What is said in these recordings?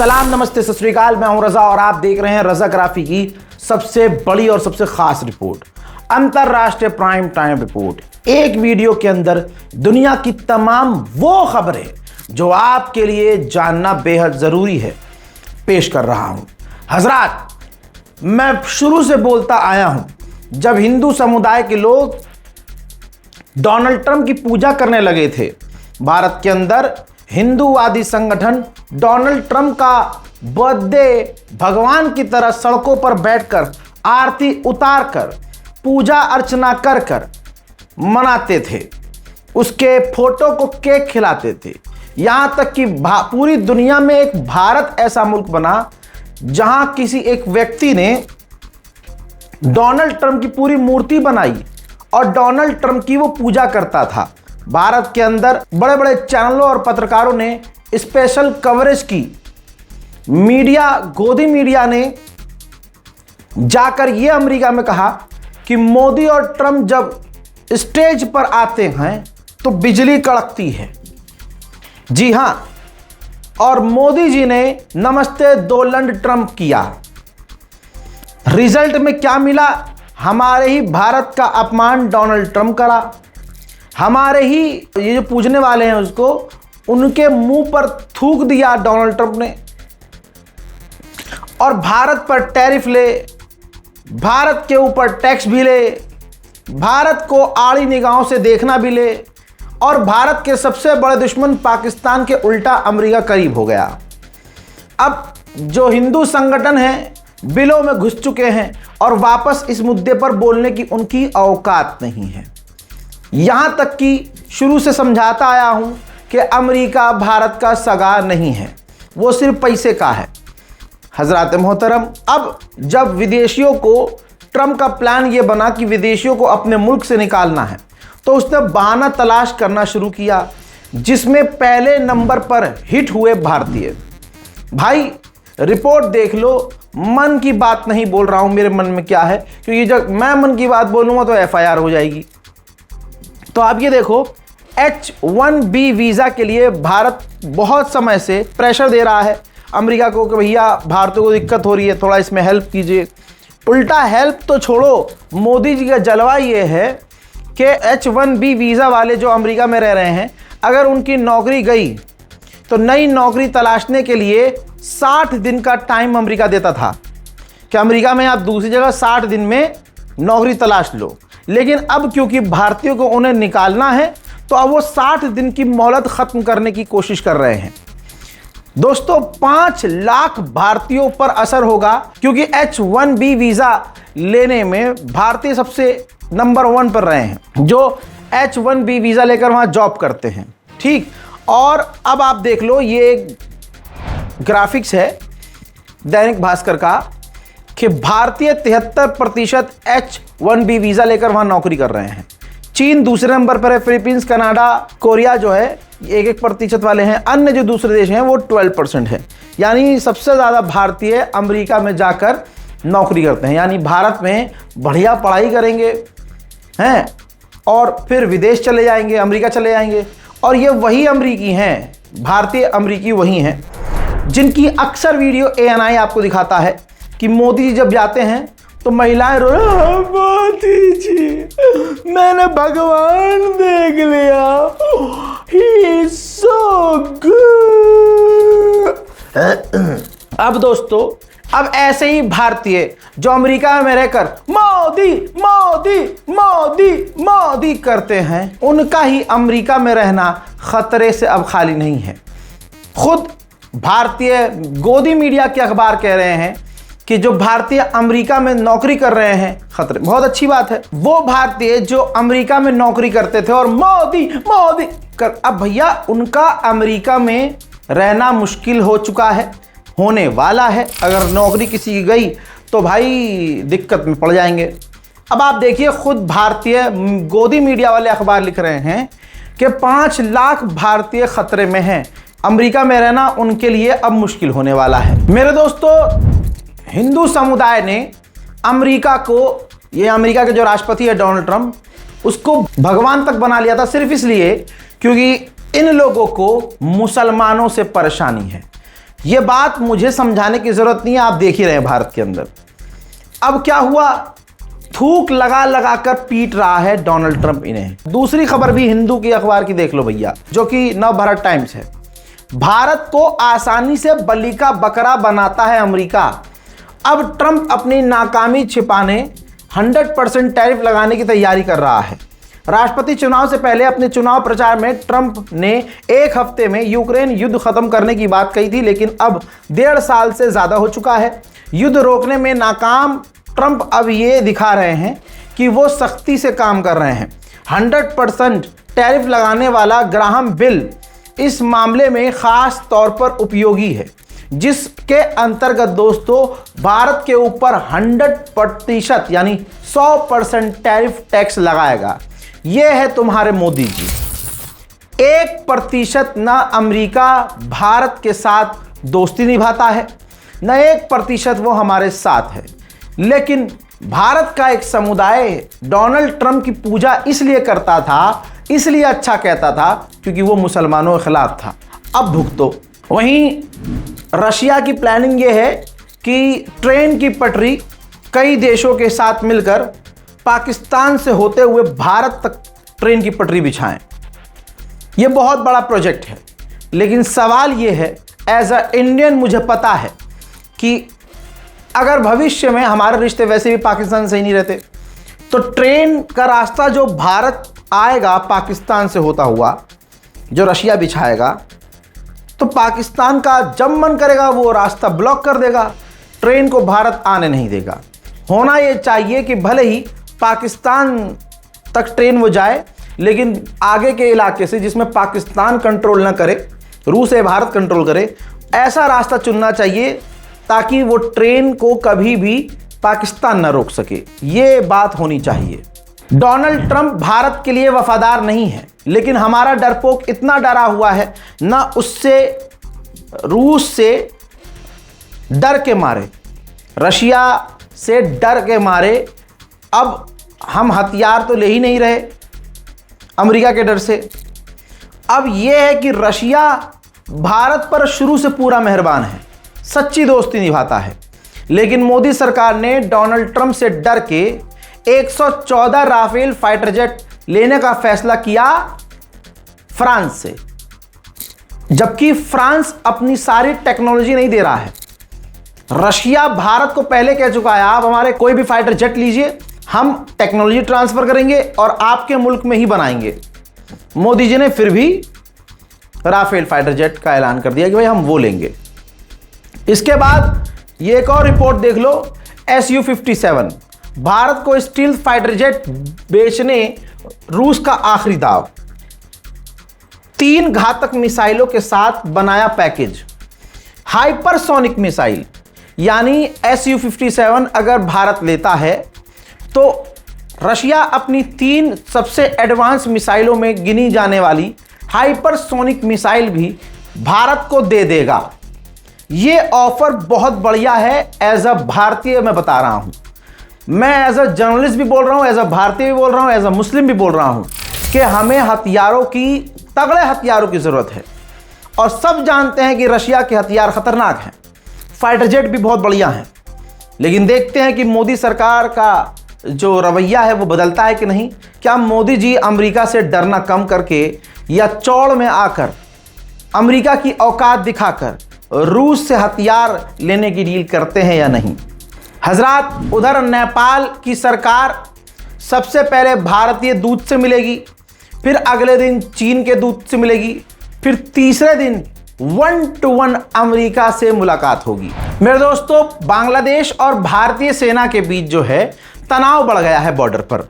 सलाम, नमस्ते, सत श्री अकाल। मैं हूं रजा और आप देख रहे हैं रजाग्राफी की सबसे बड़ी और सबसे खास रिपोर्ट, अंतरराष्ट्रीय प्राइम टाइम रिपोर्ट। एक वीडियो के अंदर दुनिया की तमाम वो खबरें जो आपके लिए जानना बेहद जरूरी है पेश कर रहा हूं। हजरात, मैं शुरू से बोलता आया हूं, जब हिंदू समुदाय के लोग डोनाल्ड ट्रंप की पूजा करने लगे थे, भारत के अंदर हिंदूवादी संगठन डोनाल्ड ट्रंप का बर्थडे भगवान की तरह सड़कों पर बैठकर आरती उतार कर पूजा अर्चना कर कर मनाते थे। उसके फोटो को केक खिलाते थे। यहां तक कि पूरी दुनिया में एक भारत ऐसा मुल्क बना जहां किसी एक व्यक्ति ने डोनाल्ड ट्रंप की पूरी मूर्ति बनाई और डोनाल्ड ट्रंप की वो पूजा करता था। भारत के अंदर बड़े बड़े चैनलों और पत्रकारों ने स्पेशल कवरेज की। गोदी मीडिया ने जाकर ये अमेरिका में कहा कि मोदी और ट्रंप जब स्टेज पर आते हैं तो बिजली कड़कती है। जी हां, और मोदी जी ने नमस्ते डोनाल्ड ट्रंप किया। रिजल्ट में क्या मिला? हमारे ही भारत का अपमान डोनाल्ड ट्रंप करा। हमारे ही ये जो पूजने वाले हैं उसको, उनके मुंह पर थूक दिया डोनाल्ड ट्रंप ने। और भारत पर टैरिफ ले, भारत के ऊपर टैक्स भी ले, भारत को आड़ी निगाहों से देखना भी ले, और भारत के सबसे बड़े दुश्मन पाकिस्तान के उल्टा अमेरिका करीब हो गया। अब जो हिंदू संगठन हैं बिलों में घुस चुके हैं और वापस इस मुद्दे पर बोलने की उनकी औकात नहीं है। यहां तक कि शुरू से समझाता आया हूं कि अमेरिका भारत का सगा नहीं है, वो सिर्फ पैसे का है। हजरात मोहतरम, अब जब विदेशियों को ट्रंप का प्लान ये बना कि विदेशियों को अपने मुल्क से निकालना है, तो उसने बहाना तलाश करना शुरू किया, जिसमें पहले नंबर पर हिट हुए भारतीय। भाई रिपोर्ट देख लो, मन की बात नहीं बोल रहा हूं मेरे मन में क्या है, क्योंकि जब मैं मन की बात बोलूंगा तो एफआईआर हो जाएगी। तो आप ये देखो, H-1B वीज़ा के लिए भारत बहुत समय से प्रेशर दे रहा है अमेरिका को कि भैया भारतीयों को दिक्कत हो रही है, थोड़ा इसमें हेल्प कीजिए। उल्टा हेल्प तो छोड़ो, मोदी जी का जलवा ये है कि H-1B वीज़ा वाले जो अमेरिका में रह रहे हैं, अगर उनकी नौकरी गई तो नई नौकरी तलाशने के लिए 60 दिन का टाइम अमेरिका देता था कि अमेरिका में आप दूसरी जगह 60 दिन में नौकरी तलाश लो। लेकिन अब क्योंकि भारतीयों को उन्हें निकालना है, तो अब वो 60 दिन की मोहलत ख़त्म करने की कोशिश कर रहे हैं। दोस्तों, 5 लाख भारतीयों पर असर होगा, क्योंकि H-1B वीज़ा लेने में भारतीय सबसे नंबर 1 पर रहे हैं, जो H-1B वीज़ा लेकर वहाँ जॉब करते हैं। ठीक, और अब आप देख लो, ये एक ग्राफिक्स है दैनिक भास्कर का कि भारतीय 73% H-1B वीज़ा लेकर वहाँ नौकरी कर रहे हैं। चीन दूसरे नंबर पर है, फिलीपींस, कनाडा, कोरिया जो है 1% वाले हैं। अन्य जो दूसरे देश हैं वो 12% है। यानी सबसे ज़्यादा भारतीय अमेरिका में जाकर नौकरी करते हैं। यानी भारत में बढ़िया पढ़ाई करेंगे हैं और फिर विदेश चले जाएंगे, अमेरिका चले जाएंगे। और ये वही अमेरिकी हैं, भारतीय अमेरिकी वही हैं जिनकी अक्सर वीडियो ANI आपको दिखाता है कि मोदी जी जब जाते हैं तो महिलाएं रो रही, मोदी जी मैंने भगवान देख लिया, ही इज सो गुड। अब दोस्तों, अब ऐसे ही भारतीय जो अमेरिका में रहकर मोदी मोदी मोदी मोदी करते हैं, उनका ही अमेरिका में रहना खतरे से अब खाली नहीं है। खुद भारतीय गोदी मीडिया के अखबार कह रहे हैं कि जो भारतीय अमेरिका में नौकरी कर रहे हैं खतरे। बहुत अच्छी बात है, वो भारतीय जो अमेरिका में नौकरी करते थे और मोदी मोदी कर, अब भैया उनका अमेरिका में रहना मुश्किल हो चुका है, होने वाला है। अगर नौकरी किसी की गई तो भाई दिक्कत में पड़ जाएंगे। अब आप देखिए, खुद भारतीय गोदी मीडिया वाले अखबार लिख रहे हैं कि 5 लाख भारतीय खतरे में हैं, अमेरिका में रहना उनके लिए अब मुश्किल होने वाला है। मेरे दोस्तों, हिंदू समुदाय ने अमेरिका को, ये अमेरिका के जो राष्ट्रपति है डोनाल्ड ट्रंप, उसको भगवान तक बना लिया था सिर्फ इसलिए क्योंकि इन लोगों को मुसलमानों से परेशानी है। ये बात मुझे समझाने की जरूरत नहीं है, आप देख ही रहे हैं भारत के अंदर। अब क्या हुआ, थूक लगा लगा कर पीट रहा है डोनाल्ड ट्रंप इन्हें। दूसरी खबर भी हिंदू की अखबार की देख लो भैया, जो कि नवभारत टाइम्स है। भारत को आसानी से बलि का बकरा बनाता है अमेरिका। अब ट्रंप अपनी नाकामी छिपाने 100% टैरिफ लगाने की तैयारी कर रहा है। राष्ट्रपति चुनाव से पहले अपने चुनाव प्रचार में ट्रंप ने एक हफ्ते में यूक्रेन युद्ध खत्म करने की बात कही थी, लेकिन अब 1.5 साल से ज्यादा हो चुका है। युद्ध रोकने में नाकाम ट्रंप अब ये दिखा रहे हैं कि वो सख्ती से काम कर रहे हैं। 100% टैरिफ लगाने वाला ग्राहम बिल इस मामले में खास तौर पर उपयोगी है, जिसके अंतर्गत दोस्तों भारत के ऊपर 100% यानी 100% टैरिफ टैक्स लगाएगा। यह है तुम्हारे मोदी जी। 1% ना अमेरिका भारत के साथ दोस्ती निभाता है, न 1% वो हमारे साथ है। लेकिन भारत का एक समुदाय डोनाल्ड ट्रंप की पूजा इसलिए करता था, इसलिए अच्छा कहता था, क्योंकि वो मुसलमानों के खिलाफ था। अब भुगतो। वहीं रशिया की प्लानिंग ये है कि ट्रेन की पटरी कई देशों के साथ मिलकर पाकिस्तान से होते हुए भारत तक ट्रेन की पटरी बिछाएं। ये बहुत बड़ा प्रोजेक्ट है, लेकिन सवाल ये है, एज अ इंडियन मुझे पता है कि अगर भविष्य में हमारे रिश्ते वैसे भी पाकिस्तान से ही नहीं रहते, तो ट्रेन का रास्ता जो भारत आएगा पाकिस्तान से होता हुआ, जो रशिया बिछाएगा, तो पाकिस्तान का जब मन करेगा वो रास्ता ब्लॉक कर देगा, ट्रेन को भारत आने नहीं देगा। होना ये चाहिए कि भले ही पाकिस्तान तक ट्रेन वो जाए, लेकिन आगे के इलाके से जिसमें पाकिस्तान कंट्रोल ना करे, रूस या भारत कंट्रोल करे, ऐसा रास्ता चुनना चाहिए ताकि वो ट्रेन को कभी भी पाकिस्तान ना रोक सके। ये बात होनी चाहिए। डोनाल्ड ट्रंप भारत के लिए वफादार नहीं है, लेकिन हमारा डरपोक इतना डरा हुआ है, ना उससे, रूस से डर के मारे, रशिया से डर के मारे अब हम हथियार तो ले ही नहीं रहे अमेरिका के डर से। अब यह है कि रशिया भारत पर शुरू से पूरा मेहरबान है, सच्ची दोस्ती निभाता है, लेकिन मोदी सरकार ने डोनाल्ड ट्रंप से डर के 114 राफेल फाइटर जेट लेने का फैसला किया फ्रांस से, जबकि फ्रांस अपनी सारी टेक्नोलॉजी नहीं दे रहा है। रशिया भारत को पहले कह चुका है, आप हमारे कोई भी फाइटर जेट लीजिए, हम टेक्नोलॉजी ट्रांसफर करेंगे और आपके मुल्क में ही बनाएंगे। मोदी जी ने फिर भी राफेल फाइटर जेट का ऐलान कर दिया कि भाई हम वो लेंगे। इसके बाद ये एक और रिपोर्ट देख लो, Su-57 भारत को स्टील्थ फाइटर जेट बेचने रूस का आखिरी दाव। 3 घातक मिसाइलों के साथ बनाया पैकेज। हाइपरसोनिक मिसाइल यानी Su-57 अगर भारत लेता है तो रशिया अपनी 3 सबसे एडवांस मिसाइलों में गिनी जाने वाली हाइपरसोनिक मिसाइल भी भारत को दे देगा। ये ऑफर बहुत बढ़िया है। एज अ भारतीय मैं बता रहा हूं, मैं एज अ जर्नलिस्ट भी बोल रहा हूं, एज अ भारतीय भी बोल रहा हूं, एज अ मुस्लिम भी बोल रहा हूं कि हमें हथियारों की, तगड़े हथियारों की जरूरत है। और सब जानते हैं कि रशिया के हथियार खतरनाक हैं, फाइटर जेट भी बहुत बढ़िया हैं, लेकिन देखते हैं कि मोदी सरकार का जो रवैया है वो बदलता है कि नहीं। क्या मोदी जी अमेरिका से डरना कम करके या चौड़ में आकर अमेरिका की औकात दिखाकर रूस से हथियार लेने की डील करते हैं या नहीं। हजरात, उधर नेपाल की सरकार सबसे पहले भारतीय दूत से मिलेगी, फिर अगले दिन चीन के दूत से मिलेगी, फिर तीसरे दिन 1-to-1 अमेरिका से मुलाकात होगी। मेरे दोस्तों, बांग्लादेश और भारतीय सेना के बीच जो है तनाव बढ़ गया है बॉर्डर पर।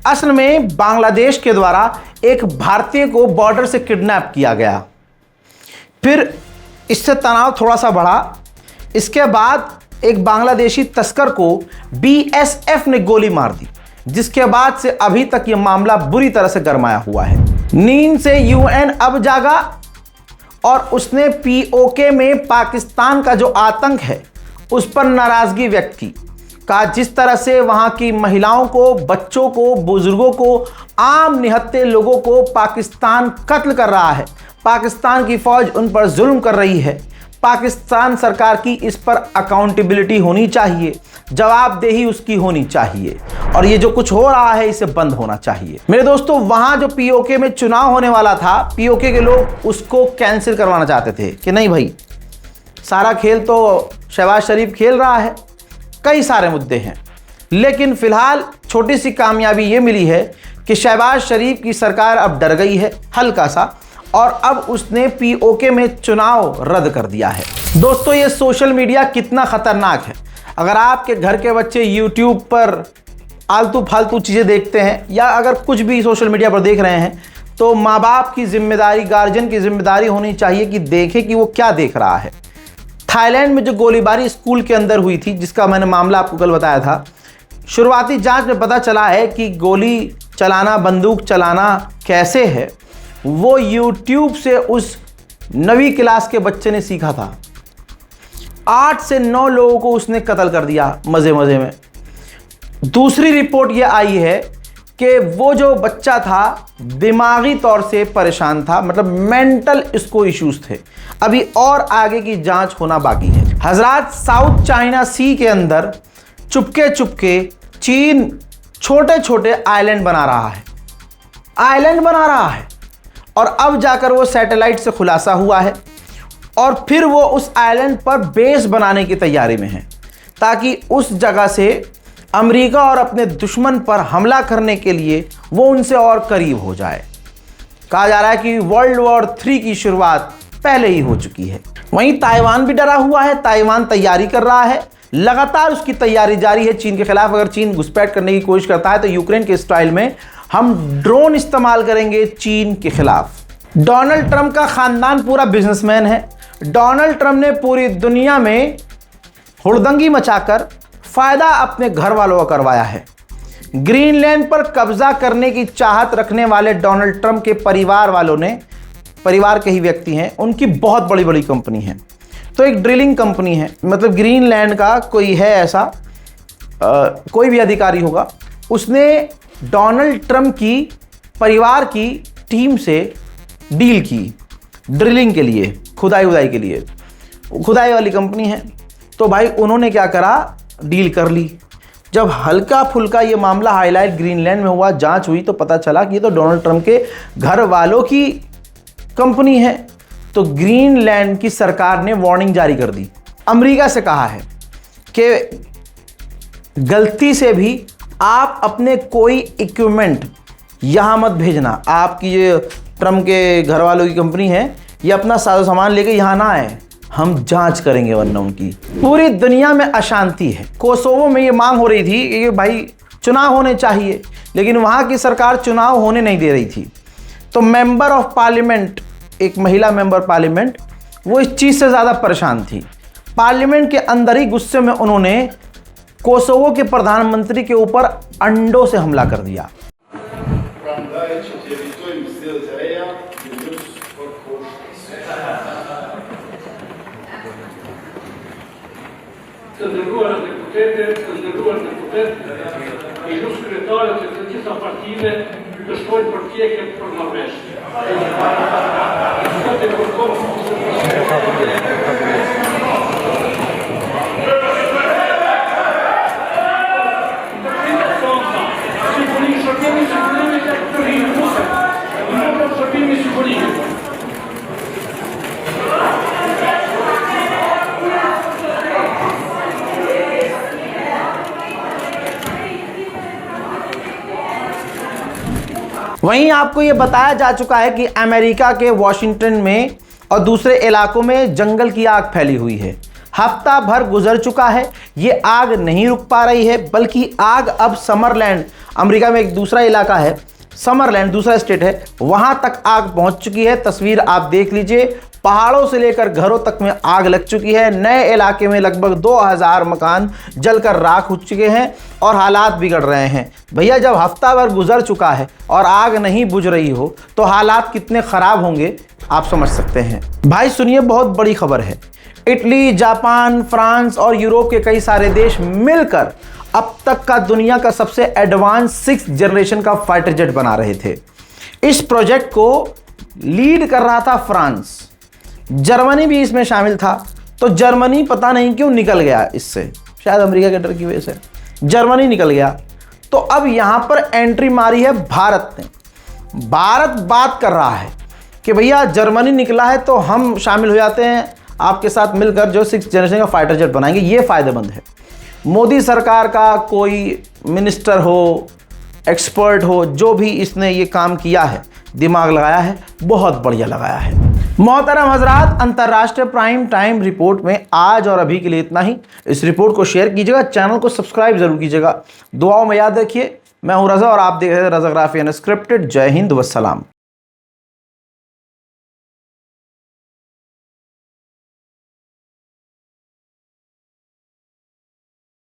असल में बांग्लादेश के द्वारा एक भारतीय को बॉर्डर से किडनैप किया गया, फिर इससे तनाव थोड़ा सा बढ़ा। इसके बाद एक बांग्लादेशी तस्कर को बीएसएफ ने गोली मार दी, जिसके बाद से अभी तक यह मामला बुरी तरह से गरमाया हुआ है। नींद से यूएन अब जागा और उसने पीओके में पाकिस्तान का जो आतंक है उस पर नाराजगी व्यक्त की। कहा जिस तरह से वहां की महिलाओं को, बच्चों को, बुजुर्गों को, आम निहत्थे लोगों को पाकिस्तान कत्ल कर रहा है, पाकिस्तान की फौज उन पर जुल्म कर रही है, पाकिस्तान सरकार की इस पर अकाउंटेबिलिटी होनी चाहिए, जवाबदेही उसकी होनी चाहिए और ये जो कुछ हो रहा है इसे बंद होना चाहिए। मेरे दोस्तों, वहां जो पीओके में चुनाव होने वाला था, पीओके के लोग उसको कैंसिल करवाना चाहते थे कि नहीं भाई, सारा खेल तो शहबाज शरीफ खेल रहा है, कई सारे मुद्दे हैं। लेकिन फिलहाल छोटी सी कामयाबी ये मिली है कि शहबाज शरीफ की सरकार अब डर गई है हल्का सा, और अब उसने पीओके में चुनाव रद्द कर दिया है। दोस्तों, ये सोशल मीडिया कितना खतरनाक है। अगर आपके घर के बच्चे यूट्यूब पर आलतू फालतू चीज़ें देखते हैं या अगर कुछ भी सोशल मीडिया पर देख रहे हैं, तो माँ बाप की जिम्मेदारी, गार्जियन की जिम्मेदारी होनी चाहिए कि देखे कि वो क्या देख रहा है। थाईलैंड में जो गोलीबारी स्कूल के अंदर हुई थी, जिसका मैंने मामला आपको कल बताया था, शुरुआती जांच में पता चला है कि गोली चलाना, बंदूक चलाना कैसे है, वो यूट्यूब से उस 9वीं क्लास के बच्चे ने सीखा था। 8 से 9 लोगों को उसने कत्ल कर दिया मज़े मज़े में। दूसरी रिपोर्ट ये आई है कि वो जो बच्चा था दिमागी तौर से परेशान था, मतलब मेंटल इसको इश्यूज थे। अभी और आगे की जांच होना बाकी है। हजरात, साउथ चाइना सी के अंदर चुपके चुपके चीन छोटे छोटे आइलैंड बना रहा है और अब जाकर वो सैटेलाइट से खुलासा हुआ है और फिर वो उस आइलैंड पर बेस बनाने की तैयारी में है, ताकि उस जगह से अमेरिका और अपने दुश्मन पर हमला करने के लिए वो उनसे और करीब हो जाए। कहा जा रहा है कि वर्ल्ड वॉर 3 की शुरुआत पहले ही हो चुकी है। वहीं ताइवान भी डरा हुआ है। ताइवान तैयारी कर रहा है, लगातार उसकी तैयारी जारी है चीन के खिलाफ। अगर चीन घुसपैठ करने की कोशिश करता है तो यूक्रेन के स्टाइल में हम ड्रोन इस्तेमाल करेंगे चीन के खिलाफ। डोनाल्ड ट्रंप का खानदान पूरा बिजनेसमैन है। डोनाल्ड ट्रंप ने पूरी दुनिया में हुड़दंगी मचाकर फायदा अपने घर वालों का करवाया है। ग्रीनलैंड पर कब्जा करने की चाहत रखने वाले डोनाल्ड ट्रंप के परिवार वालों ने, परिवार के ही व्यक्ति हैं, उनकी बहुत बड़ी बड़ी कंपनी है। तो एक ड्रिलिंग कंपनी है, मतलब ग्रीनलैंड का कोई है ऐसा, कोई भी अधिकारी होगा, उसने डोनाल्ड ट्रंप की परिवार की टीम से डील की ड्रिलिंग के लिए, खुदाई उदाई के लिए। खुदाई वाली कंपनी है। तो भाई उन्होंने क्या करा, डील कर ली। जब हल्का फुल्का ये मामला हाईलाइट ग्रीनलैंड में हुआ, जांच हुई, तो पता चला कि ये तो डोनाल्ड ट्रंप के घर वालों की कंपनी है। तो ग्रीनलैंड की सरकार ने वार्निंग जारी कर दी, अमेरिका से कहा है कि गलती से भी आप अपने कोई इक्विपमेंट यहाँ मत भेजना। आपकी ये ट्रंप के घर वालों की कंपनी है, ये अपना साजो सामान लेके यहाँ ना आए, हम जांच करेंगे वरना उनकी। पूरी दुनिया में अशांति है। कोसोवो में ये मांग हो रही थी कि भाई चुनाव होने चाहिए, लेकिन वहाँ की सरकार चुनाव होने नहीं दे रही थी। तो मेंबर ऑफ पार्लियामेंट, एक महिला मेंबर पार्लियामेंट, वो इस चीज़ से ज़्यादा परेशान थी। पार्लियामेंट के अंदर ही गुस्से में उन्होंने कोसोवो के प्रधानमंत्री के ऊपर अंडों से हमला कर दिया। वहीं आपको यह बताया जा चुका है कि अमेरिका के वॉशिंगटन में और दूसरे इलाकों में जंगल की आग फैली हुई है। हफ्ता भर गुजर चुका है, ये आग नहीं रुक पा रही है, बल्कि आग अब समरलैंड, अमेरिका में एक दूसरा इलाका है समरलैंड, दूसरा स्टेट है, वहां तक आग पहुंच चुकी है। तस्वीर आप देख लीजिए, पहाड़ों से लेकर घरों तक में आग लग चुकी है। नए इलाके में लगभग 2000 मकान जलकर राख हो चुके हैं और हालात बिगड़ रहे हैं। भैया, जब हफ्ता भर गुजर चुका है और आग नहीं बुझ रही हो तो हालात कितने ख़राब होंगे आप समझ सकते हैं। भाई सुनिए, बहुत बड़ी खबर है। इटली, जापान, फ्रांस और यूरोप के कई सारे देश मिलकर अब तक का दुनिया का सबसे एडवांस 6th जनरेशन का फाइटर जेट बना रहे थे। इस प्रोजेक्ट को लीड कर रहा था फ्रांस, जर्मनी भी इसमें शामिल था तो जर्मनी पता नहीं क्यों निकल गया इससे, शायद अमेरिका के डर की वजह से जर्मनी निकल गया। तो अब यहां पर एंट्री मारी है भारत ने। भारत बात कर रहा है कि भैया जर्मनी निकला है तो हम शामिल हो जाते हैं आपके साथ मिलकर, जो 6th जनरेशन का फाइटर जेट बनाएंगे। ये फायदेमंद है। मोदी सरकार का कोई मिनिस्टर हो, एक्सपर्ट हो, जो भी इसने ये काम किया है, दिमाग लगाया है, बहुत बढ़िया लगाया है। मोहतरम हजरात, अंतर्राष्ट्रीय प्राइम टाइम रिपोर्ट में आज और अभी के लिए इतना ही। इस रिपोर्ट को शेयर कीजिएगा, चैनल को सब्सक्राइब जरूर कीजिएगा। दुआओं में याद रखिए। मैं हूं रजा और आप देख रहे हैं रजाग्राफी अनस्क्रिप्टेड। जय हिंद, वस्सलाम।